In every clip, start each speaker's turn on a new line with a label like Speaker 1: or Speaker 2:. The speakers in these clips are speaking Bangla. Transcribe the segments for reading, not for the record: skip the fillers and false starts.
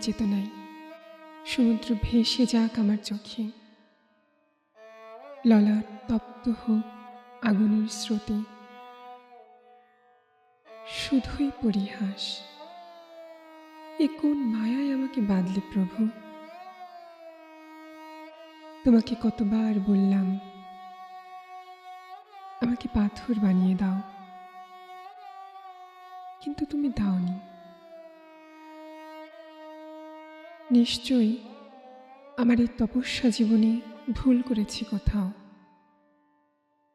Speaker 1: চেতনায় সমুদ্র ভেসে যাক আমার চোখে, ললাট তপ্ত হোক আগুনের স্রোতে, শুধুই পরিহাস। এ কোন মায়ায় আমাকে বাঁধলে প্রভু? তোমাকে কতবার বললাম আমাকে পাথর বানিয়ে দাও, কিন্তু তুমি দাওনি। নিশ্চয়ই আমার এই তপস্যা জীবনে ভুল করেছি কোথাও,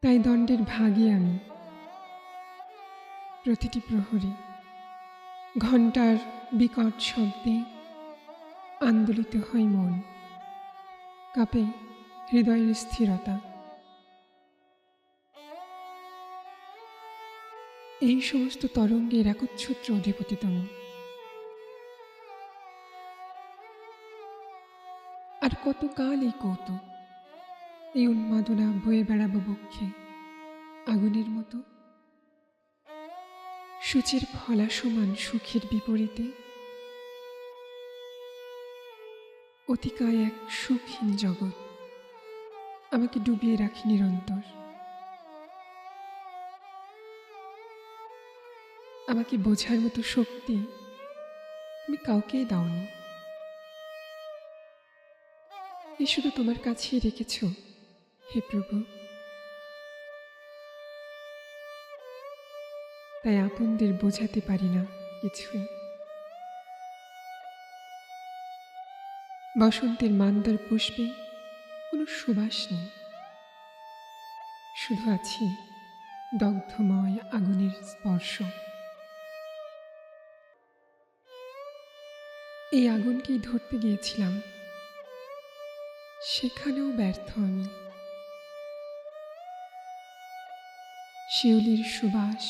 Speaker 1: তাই দণ্ডের ভাগী আমি। প্রতিটি প্রহরী ঘণ্টার বিকট শব্দে আন্দোলিত হয় মন, কাঁপে হৃদয়ের স্থিরতা। এই সমস্ত তরঙ্গের একচ্ছত্র অধিপতি তুমি। আর কতকাল এই কৌতুক, এই উন্মাদনা বয়ে বেড়াবো বক্ষে আগুনের মতো? সূচের ফলা সমান সুখের বিপরীতে অতিকায় এক সুখহীন জগৎ আমাকে ডুবিয়ে রাখি নিরন্তর। আমাকে বোঝার মতো শক্তি তুমি কাউকেই দাওনি। এ শুধু তোমার কাছেই রেখেছ হে প্রভু। তাই আপনদের বোঝাতে পারি না কিছুই। বসন্তের মান্দার পুষ্পে কোনো সুবাস নেই, শুধু আছে দগ্ধময় আগুনের স্পর্শ। এই আগুনকেই ধরতে গিয়েছিলাম, সেখানেও ব্যর্থ আমি। শিউলির সুবাস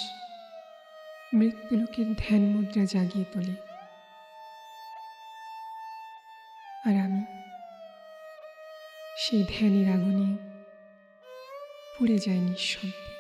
Speaker 1: মৃত্যুলোকের ধ্যান মুদ্রা জাগিয়ে তোলে, আর আমি সেই ধ্যানের আগুনে পুড়ে যাই নিঃশব্দে।